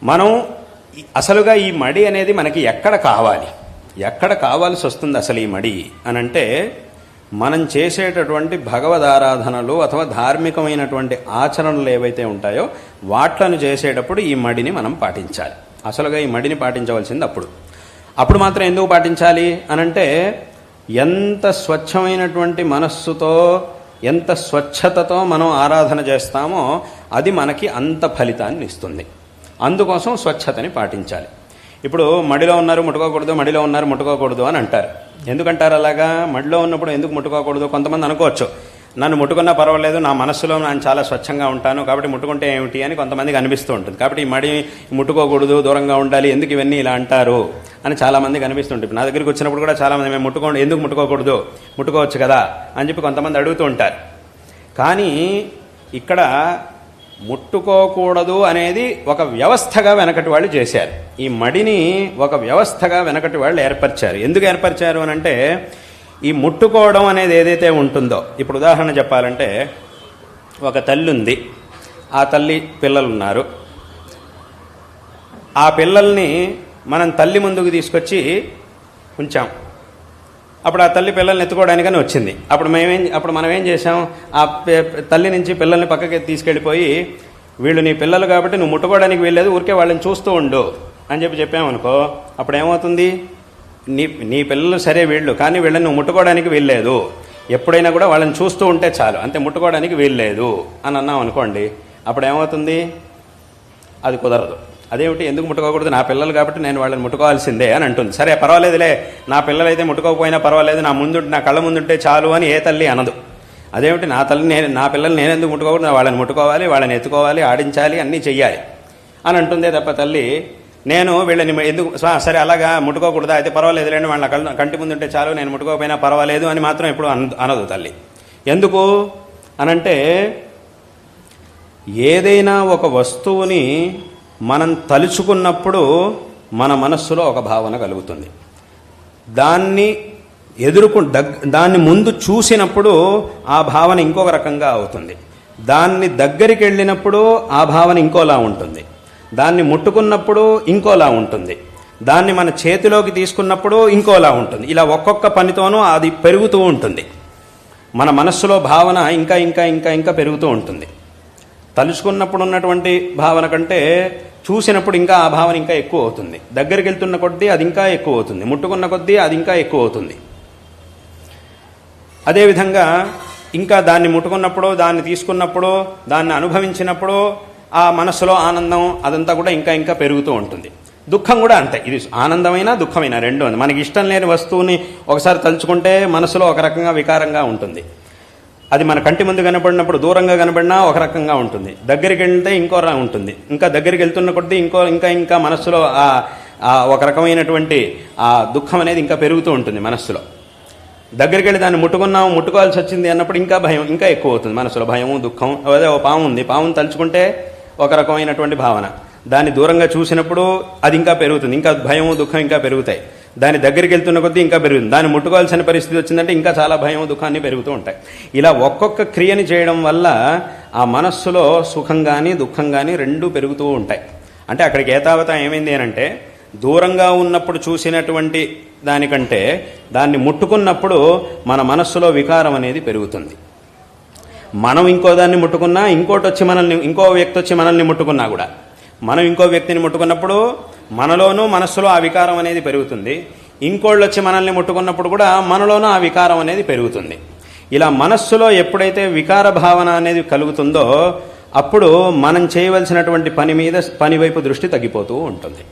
మనం అసలుగా ఈ మడి అనేది మనకి ఎక్కడ కావాల్సి వస్తుంది అసలు ఈ మడి అని అంటే, మనం చేసేటటువంటి భగవదారాధనలు అథవా ధార్మికమైనటువంటి ఆచరణలు ఏవైతే ఉంటాయో వాట్లను చేసేటప్పుడు ఈ మడిని మనం పాటించాలి. అసలుగా ఈ మడిని పాటించవలసింది అప్పుడు మాత్రం ఎందుకు పాటించాలి అనంటే, ఎంత స్వచ్ఛమైనటువంటి మనస్సుతో ఎంత స్వచ్ఛతతో మనం ఆరాధన చేస్తామో అది మనకి అంత ఫలితాన్ని ఇస్తుంది. అందుకోసం స్వచ్ఛతని పాటించాలి. ఇప్పుడు మడిలో ఉన్నారు ముట్టుకోకూడదు, మడిలో ఉన్నారు ముట్టుకోకూడదు అని అంటారు. ఎందుకంటారు అలాగా? మడిలో ఉన్నప్పుడు ఎందుకు ముట్టుకోకూడదు? కొంతమంది అనుకోవచ్చు, నన్ను ముట్టుకున్నా పర్వాలేదు, నా మనస్సులో నేను చాలా స్వచ్ఛంగా ఉంటాను కాబట్టి ముట్టుకుంటే ఏమిటి అని కొంతమందికి అనిపిస్తూ ఉంటుంది. కాబట్టి ఈ మడి ముట్టుకోకూడదు, దూరంగా ఉండాలి, ఎందుకు ఇవన్నీ ఇలా అంటారు అని చాలామందికి అనిపిస్తుంటుంది. నా దగ్గరికి వచ్చినప్పుడు కూడా చాలామంది మేము ఎందుకు ముట్టుకోకూడదు, ముట్టుకోవచ్చు కదా అని చెప్పి కొంతమంది అడుగుతూ ఉంటారు. కానీ ఇక్కడ ముట్టుకోకూడదు అనేది ఒక వ్యవస్థగా వెనకటి వాళ్ళు చేశారు. ఈ మడిని ఒక వ్యవస్థగా వెనకటి వాళ్ళు ఏర్పరిచారు. ఎందుకు ఏర్పరిచారు అని అంటే, ఈ ముట్టుకోవడం అనేది ఏదైతే ఉంటుందో, ఇప్పుడు ఉదాహరణ చెప్పాలంటే, ఒక తల్లి ఉంది, ఆ తల్లి పిల్లలు ఉన్నారు. ఆ పిల్లల్ని మనం తల్లి ముందుకు తీసుకొచ్చి ఉంచాం. అప్పుడు ఆ తల్లి పిల్లల్ని ఎత్తుకోవడానికని వచ్చింది. అప్పుడు మనం ఏం చేసాం? ఆ తల్లి నుంచి పిల్లల్ని పక్కకి తీసుకెళ్ళిపోయి, వీళ్ళు నీ పిల్లలు కాబట్టి నువ్వు ముట్టుకోవడానికి వీల్లేదు, ఊరికే వాళ్ళని చూస్తూ ఉండు అని చెప్పామనుకో, అప్పుడు ఏమవుతుంది? నీ పిల్లలు సరే వీళ్ళు, కానీ వీళ్ళని నువ్వు ముట్టుకోవడానికి వీల్లేదు, ఎప్పుడైనా కూడా వాళ్ళని చూస్తూ ఉంటే చాలు, అంతే, ముట్టుకోవడానికి వీల్లేదు అని అన్నాం అనుకోండి, అప్పుడు ఏమవుతుంది? అది కుదరదు. అదేమిటి, ఎందుకు ముట్టుకోకూడదు? నా పిల్లలు కాబట్టి నేను వాళ్ళని ముట్టుకోవాల్సిందే అని అంటుంది. సరే పర్వాలేదులే, నా పిల్లలైతే ముట్టుకోకపోయినా పర్వాలేదు, నా కళ్ళ ముందుంటే చాలు అని ఏ తల్లి అనదు. అదేమిటి, నా పిల్లలు నేనెందుకు ముట్టుకోకూడదు, వాళ్ళని ముట్టుకోవాలి, వాళ్ళని ఎత్తుకోవాలి, ఆడించాలి, అన్నీ చెయ్యాలి అని అంటుందే తప్ప తల్లి నేను వీళ్ళని ఎందుకు, సరే అలాగా ముట్టుకోకూడదా, అయితే పర్వాలేదు లేండి, వాళ్ళ కంటి ముందుంటే చాలు, నేను ముట్టుకోకపోయినా పర్వాలేదు అని మాత్రం ఎప్పుడు అనదు తల్లి. ఎందుకు అనంటే, ఏదైనా ఒక వస్తువుని మనం తలుచుకున్నప్పుడు మన మనస్సులో ఒక భావన కలుగుతుంది. దాన్ని ముందు చూసినప్పుడు ఆ భావన ఇంకొక రకంగా అవుతుంది. దాన్ని దగ్గరికి వెళ్ళినప్పుడు ఆ భావన ఇంకోలా ఉంటుంది. దాన్ని ముట్టుకున్నప్పుడు ఇంకోలా ఉంటుంది. దాన్ని మన చేతిలోకి తీసుకున్నప్పుడు ఇంకోలా ఉంటుంది. ఇలా ఒక్కొక్క పనితోనూ అది పెరుగుతూ ఉంటుంది. మన మనస్సులో భావన ఇంకా ఇంకా ఇంకా ఇంకా పెరుగుతూ ఉంటుంది. తలుచుకున్నప్పుడు ఉన్నటువంటి భావన కంటే చూసినప్పుడు ఇంకా ఆ భావన ఇంకా ఎక్కువ అవుతుంది. దగ్గరికి వెళ్తున్న కొద్దీ అది ఇంకా ఎక్కువ అవుతుంది. ముట్టుకున్న కొద్దీ అది ఇంకా ఎక్కువ అవుతుంది. అదేవిధంగా ఇంకా దాన్ని ముట్టుకున్నప్పుడు, దాన్ని తీసుకున్నప్పుడు, దాన్ని అనుభవించినప్పుడు ఆ మనస్సులో ఆనందం అదంతా కూడా ఇంకా ఇంకా పెరుగుతూ ఉంటుంది. దుఃఖం కూడా అంతే. ఇది ఆనందమైనా దుఃఖమైనా రెండు ఉంది. మనకి ఇష్టం లేని వస్తువుని ఒకసారి తలుచుకుంటే మనసులో ఒక రకంగా వికారంగా ఉంటుంది. అది మన కంటి ముందు కనపడినప్పుడు, దూరంగా కనపడినా ఒక రకంగా ఉంటుంది. దగ్గరికి వెళ్తే ఇంకోలా ఉంటుంది. ఇంకా దగ్గరికి వెళ్తున్న కొద్దీ ఇంకా ఇంకా మనస్సులో ఒక రకమైనటువంటి ఆ దుఃఖం అనేది ఇంకా పెరుగుతూ ఉంటుంది మనస్సులో. దగ్గరికి వెళ్ళి దాన్ని ముట్టుకోవాల్సి వచ్చింది అన్నప్పుడు ఇంకా భయం ఇంకా ఎక్కువ అవుతుంది మనసులో. భయము, దుఃఖం. అదే ఓ పాము ఉంది, పామును తలుచుకుంటే ఒక రకమైనటువంటి భావన. దాన్ని దూరంగా చూసినప్పుడు అది ఇంకా పెరుగుతుంది. ఇంకా భయము, దుఃఖం ఇంకా పెరుగుతాయి. దాని దగ్గరికి వెళ్తున్న కొద్దీ ఇంకా పెరుగుతుంది. దాన్ని ముట్టుకోవాల్సిన పరిస్థితి వచ్చిందంటే ఇంకా చాలా భయం, దుఃఖాన్ని పెరుగుతూ ఉంటాయి. ఇలా ఒక్కొక్క క్రియని చేయడం వల్ల ఆ మనస్సులో సుఖం కానీ దుఃఖం కానీ రెండూ పెరుగుతూ ఉంటాయి. అంటే అక్కడికి ఏతావత ఏమైంది అనంటే, దూరంగా ఉన్నప్పుడు చూసినటువంటి దానికంటే దాన్ని ముట్టుకున్నప్పుడు మన మనస్సులో వికారం అనేది పెరుగుతుంది. మనం ఇంకో దాన్ని ముట్టుకున్నా, ఇంకో వ్యక్తి వచ్చి మనల్ని ముట్టుకున్నా కూడా, మనం ఇంకో వ్యక్తిని ముట్టుకున్నప్పుడు మనలోనూ మనస్సులో ఆ వికారం అనేది పెరుగుతుంది. ఇంకోళ్ళు వచ్చి మనల్ని ముట్టుకున్నప్పుడు కూడా మనలోనూ ఆ వికారం అనేది పెరుగుతుంది. ఇలా మనస్సులో ఎప్పుడైతే వికార భావన అనేది కలుగుతుందో అప్పుడు మనం చేయవలసినటువంటి పని వైపు దృష్టి తగ్గిపోతూ ఉంటుంది.